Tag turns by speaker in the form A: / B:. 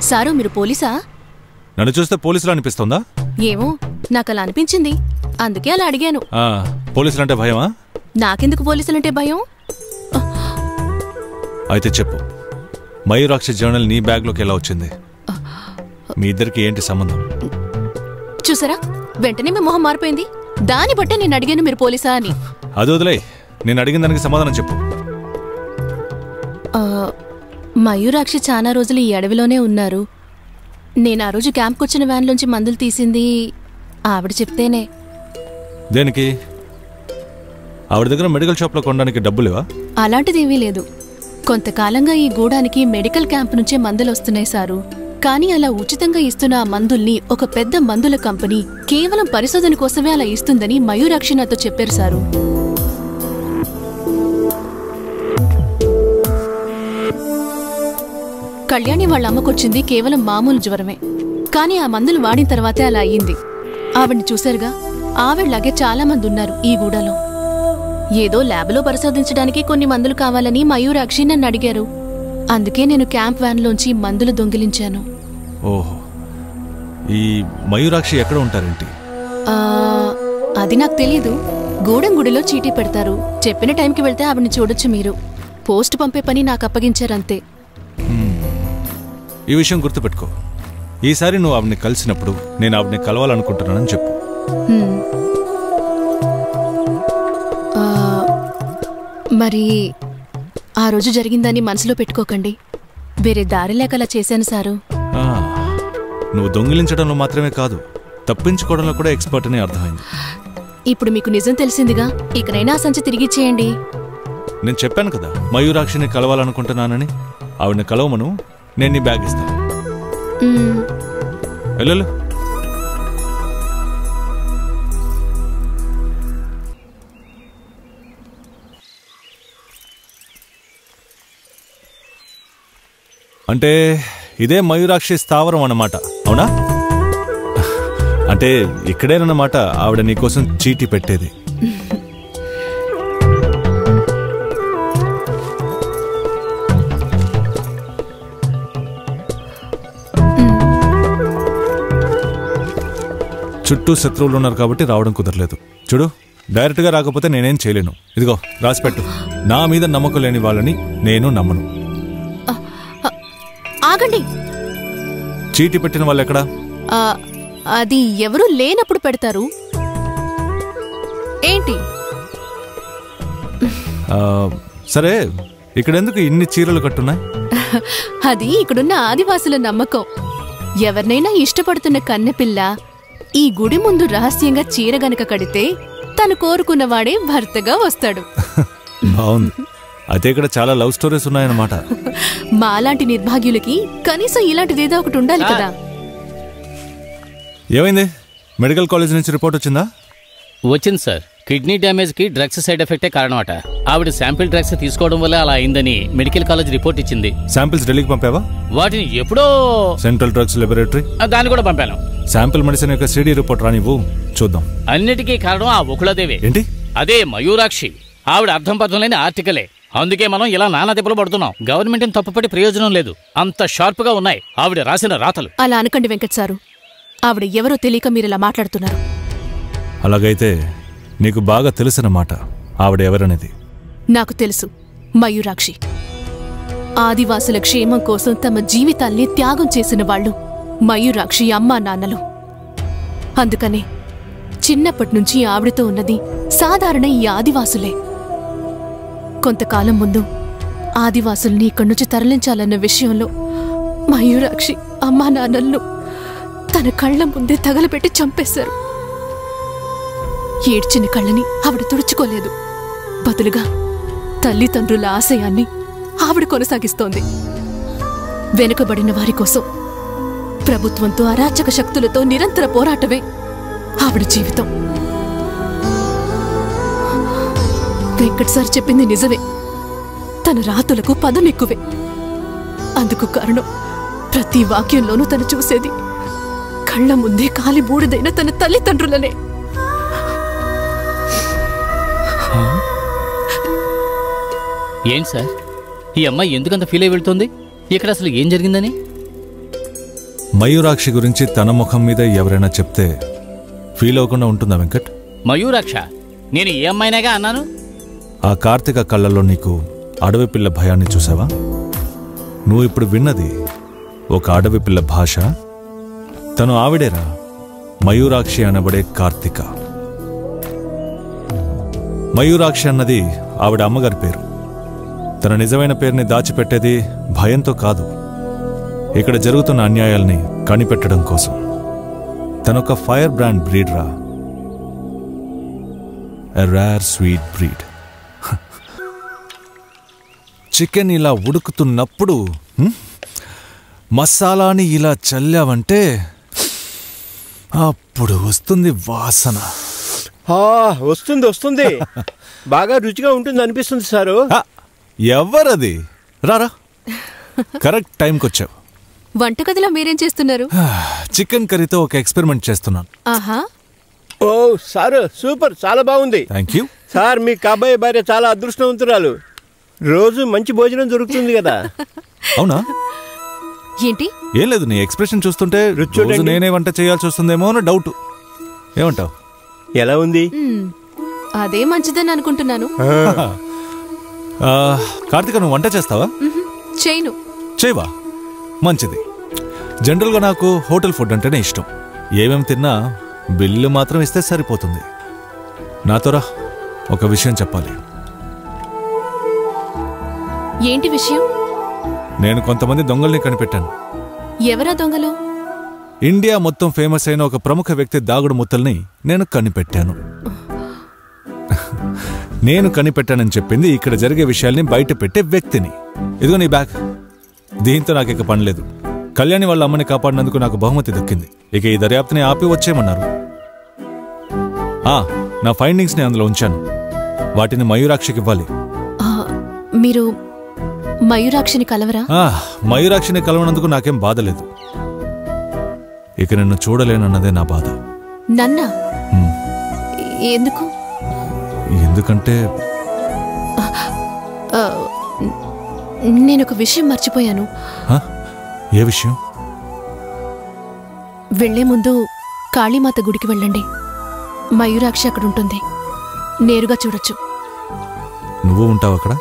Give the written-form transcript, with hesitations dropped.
A: Sir మీరు పోలీసా?
B: నన్ను చూస్తే పోలీసులు అనిపిస్తుందా?
A: ఏమో నాకలా అనిపించింది, అందుకే అలా అడిగాను.
B: పోలీసులంటే భయమా?
A: నాకెందుకు పోలీసులంటే భయం?
B: అయితే చెప్పు, మయూరాక్షి జర్నల్ నీ బ్యాగ్లోకి ఎలా వచ్చింది? మీ ఇద్దరికి ఏంటి సంబంధం?
A: చూసారా, వెంటనే మీ మొహం మారిపోయింది. దాన్ని బట్టే నేను అడిగాను మీరు పోలీసా అని.
B: అది వదిలే, నేను అడిగిన దానికి సమాధానం చెప్పు.
A: మయూరాక్షి చాలా రోజులు ఈ అడవిలోనే ఉన్నారు. నేను ఆ రోజు క్యాంప్కి వచ్చిన వ్యాన్లోంచి మందులు తీసింది ఆవిడ చెప్తేనే.
B: దేనికి? ఆవిడ దగ్గర మెడికల్ షాప్లో కొనడానికి డబ్బులేవా?
A: అలాంటిదేమీ లేదు. కొంతకాలంగా ఈ గూడానికి మెడికల్ క్యాంప్ నుంచే మందులు వస్తున్నాయి సారు. కానీ అలా ఉచితంగా ఇస్తున్న ఆ మందుల్ని ఒక పెద్ద మందుల కంపెనీ కేవలం పరిశోధన కోసమే అలా ఇస్తుందని మయూరాక్షి నాతో చెప్పారు సారు. కళ్యాణి వాళ్ళ అమ్మకొచ్చింది కేవలం మామూలు జ్వరమే, కానీ ఆ మందులు వాడిన తర్వాతే అలా అయ్యింది. ఆవిడ్ని చూశారుగా, ఆవిడలాగే చాలా మంది ఉన్నారు ఈ గూడలో. ఏదో ల్యాబ్లో పరిశోధించడానికి కొన్ని మందులు కావాలని మయూరాక్షి నన్ను అడిగారు. అందుకే నేను క్యాంప్ వ్యాన్లోంచి మందులు దొంగిలించాను.
B: ఓహో, ఈ మయూరాక్షి ఎక్కడ ఉంటారేంటి?
A: అది నాకు తెలీదు. గూడెం గుడిలో చీటీ పెడతారు. చెప్పిన టైంకి వెళ్తే ఆవిడ్ని చూడొచ్చు మీరు. పోస్ట్ పంపే పని నాకు అప్పగించారంతే.
B: ఈ విషయం గుర్తుపెట్టుకో. ఈసారి నువ్వు ఆవిడ్ని కలిసినప్పుడు నేను ఆవిడ్ని కలవాలనుకుంటున్నానని చెప్పు.
A: మరి ఆ రోజు జరిగిందని మనసులో పెట్టుకోకండి. వేరే దారి లేక అలా చేశాను సారు.
B: నువ్వు దొంగిలించడంలో మాత్రమే కాదు, తప్పించుకోవడంలో కూడా ఎక్స్పర్ట్ అని అర్థమైంది.
A: ఇప్పుడు మీకు నిజం తెలిసిందిగా, ఇకనైనా ఆ సంచి తిరిగిచ్చేయండి.
B: నేను చెప్పాను కదా మయూరాక్షిని కలవాలనుకుంటున్నానని. ఆవిడని కలవమను, నేను నీ బ్యాగ్ ఇస్తాను. వెళ్ళు. అంటే ఇదే మయూరాక్షి స్థావరం అన్నమాట, అవునా? అంటే ఇక్కడేనన్నమాట ఆవిడ నీకోసం చీటీ పెట్టేది. చుట్టూ శత్రువులు ఉన్నారు కాబట్టి రావడం కుదరలేదు. చూడు, డైరెక్ట్గా రాకపోతే నేనేం చేయలేను. ఇదిగో రాసిపెట్టు. నా మీద నమ్మకం లేని వాళ్ళని నేను నమ్మను.
A: ఆగండి.
B: చీటీ పెట్టిన వాళ్ళు ఎక్కడా?
A: అది ఎవరూ లేనప్పుడు పెడతారు ఏంటి?
B: సరే, ఇక్కడెందుకు ఇన్ని చీరలు కట్టున్నాయి?
A: అది ఇక్కడున్న ఆదివాసుల నమ్మకం. ఎవరినైనా ఇష్టపడుతున్న కన్నెపిల్ల ఈ గుడి ముందు రహస్యంగా చీర గనక కడితే తను కోరుకున్నవాడే భర్తగా వస్తాడు.
B: బాగుంది. అయితే ఇక్కడ చాలా లవ్ స్టోరీస్ ఉన్నాయన్నమాట.
A: మాలాంటి నిర్భాగ్యులకి కనీసం ఇలాంటిదేదో ఒకటి ఉండాలి కదా.
B: ఏమైంది? మెడికల్ కాలేజ్ నుంచి రిపోర్ట్ వచ్చిందా?
C: వచ్చింది సార్. కిడ్నీ డ్యామేజ్ కి డ్రగ్స్ సైడ్ ఎఫెక్టే కారణమట. ఆవిడ శాంపిల్ డ్రగ్స్ తీసుకోవడం వల్ల అలా అయిందని మెడికల్ కాలేజ్ రిపోర్ట్ ఇచ్చింది.
B: శాంపిల్స్ ఢిల్లీకి పంపావా?
C: వాటిని ఎప్పుడో
B: సెంట్రల్ డ్రగ్స్ లాబొరేటరీ
C: దాన్ని కూడా పంపాను.
B: శాంపిల్ మెడిసిన్ యొక్క సిడి రిపోర్ట్ రానివ్వు, చూద్దాం.
C: అన్నిటికీ కారణం ఆ ఒకళదేవే.
B: ఏంటి?
C: అదే మయూరాక్షి. ఆవిడ అర్థం పర్థం లేని ఆర్టికలే. అందుకే మనం ఇలా నానా దెబ్బలు పడుతున్నాం. గవర్నమెంట్ తప్పుపడి ప్రయోజనం లేదు. అంత షార్ప్ గా ఉన్నాయి ఆవిడ రాసిన రాతలు.
A: అలా అనకండి వెంకట్ సారు. ఆవిడ ఎవరో తెలియక మీరిలా మాట్లాడుతున్నారు.
B: అలాగైతే నీకు బాగా తెలిసిన మాట ఆవిడ ఎవరనేది?
A: నాకు తెలుసు. మయూరాక్షి. ఆదివాసుల క్షేమం కోసం తమ జీవితాల్ని త్యాగం చేసిన వాళ్ళు మయూరాక్షి అమ్మా నాన్నలు. అందుకనే చిన్నప్పటినుంచి ఆవిడతో ఉన్నది సాధారణ ఈ ఆదివాసులే. కొంతకాలం ముందు ఆదివాసుల్ని ఇక్కడి నుంచి తరలించాలన్న విషయంలో మయూరాక్షి అమ్మా నాన్నలను తన కళ్ల ముందే తగలబెట్టి చంపేశారు. ఏడ్చిన కళ్ళని ఆవిడ తుడుచుకోలేదు. బదులుగా తల్లిదండ్రుల ఆశయాన్ని ఆవిడ కొనసాగిస్తోంది. వెనుకబడిన వారి కోసం ప్రభుత్వంతో అరాచక శక్తులతో నిరంతర పోరాటమే ఆవిడ జీవితం. వెంకట్ సార్ చెప్పింది నిజమే. తన రాతులకు పదం ఎక్కువే. అందుకు కారణం ప్రతి వాక్యంలోనూ తను చూసేది కళ్ల ముందే కాలి బూడిదైన తన తల్లిదండ్రులనే.
C: ఏంటి సార్, ఈ అమ్మాయి ఎందుకంత ఫీల్ అయి వెళ్తుంది? ఇక్కడ అసలు ఏం జరిగిందని?
B: మయూరాక్షి గురించి తన ముఖం మీద ఎవరైనా చెప్తే ఫీల్ అవ్వకుండా ఉంటుందా వెంకట్?
C: మయూరాక్ష? నేను ఏ అమ్మాయినాగా అన్నాను?
B: ఆ కార్తీక కళ్ళల్లో నీకు అడవి పిల్ల భయాన్ని చూసావా? నువ్వు ఇప్పుడు విన్నది ఒక అడవి పిల్ల భాష. తను ఆవిడేరా, మయూరాక్షి అనబడే కార్తీక. మయూరాక్షి అన్నది ఆవిడ అమ్మగారి పేరు. తన నిజమైన పేరుని దాచిపెట్టేది భయంతో కాదు, ఇక్కడ జరుగుతున్న అన్యాయాల్ని కనిపెట్టడం కోసం. తనొక ఫైర్ బ్రాండ్ బ్రీడ్ రా, ఎ రేర్ స్వీట్ బ్రీడ్. చికెన్ ఇలా ఉడుకుతున్నప్పుడు మసాలాని ఇలా చల్లావంటే అప్పుడు వస్తుంది వాసన.
D: వస్తుంది వస్తుంది, బాగా రుచిగా ఉంటుంది అనిపిస్తుంది సారు.
B: ఎవరది? రారా, కరెక్ట్ టైంకి వచ్చావు.
A: వంటగదిలో మీరేం చేస్తున్నారు?
B: చికెన్ కర్రీతో ఒక ఎక్స్పెరిమెంట్ చేస్తున్నాను.
A: ఆహా,
D: ఓ సారు, సూపర్, చాలా బాగుంది.
B: Thank you
D: sir. మీ కాబోయే భార్య చాలా అదృష్టవంతురాలు. రోజు మంచి భోజనం దొరుకుతుంది కదా.
B: అవునా?
A: ఏంటి?
B: ఏం లేదు, నీ ఎక్స్ప్రెషన్ చూస్తుంటే రోజు నేనే వంట చేయాల్సి వస్తుందేమో అని డౌట్. ఏమంటావు?
D: ఎలా ఉంది?
A: అదే మంచిదని అనుకుంటున్నాను.
B: కార్తీక, నువ్వు వంట చేస్తావా?
A: చేయను.
B: చేయవా? మంచిది. జనరల్గా నాకు హోటల్ ఫుడ్ అంటేనే ఇష్టం. ఏమేమి తిన్నా బిల్లు మాత్రం ఇస్తే సరిపోతుంది. నాతోరా, ఒక విషయం చెప్పాలి.
A: ఏంటి విషయం?
B: నేను కొంతమంది దొంగల్ని కనిపెట్టాను.
A: ఎవరా దొంగలు?
B: ఇండియా మొత్తం ఫేమస్ అయిన ఒక ప్రముఖ వ్యక్తి దాగుడు ముత్తల్ని నేను కనిపెట్టాను. నేను కనిపెట్టానని చెప్పింది ఇక్కడ జరిగే విషయాల్ని బయట పెట్టే వ్యక్తిని. ఇదిగో నీ బ్యాగ్. దీంతో నాకు ఇక పని లేదు. కళ్యాణి వాళ్ళ అమ్మని కాపాడినందుకు నాకు బహుమతి దక్కింది. ఇక ఈ దర్యాప్తుని ఆపి వచ్చేయమన్నారు. నా ఫైండింగ్స్ని అందులో ఉంచాను. వాటిని మయూరాక్షికి ఇవ్వాలి.
A: మీరు మయూరాక్షిని కలవరా?
B: మయూరాక్షిని కలవనందుకు నాకేం బాధ లేదు. ఇక నిన్ను చూడలేనన్నదే నా బాధ.
A: నన్నా? ఎందుకు?
B: ఎందుకంటే
A: నేనొక విషయం మర్చిపోయాను.
B: ఏ విషయం?
A: వెళ్లే ముందు కాళీమాత గుడికి వెళ్ళండి. మయూరాక్షి అక్కడ ఉంటుంది, నేరుగా చూడొచ్చు.
B: నువ్వు ఉంటావు అక్కడ?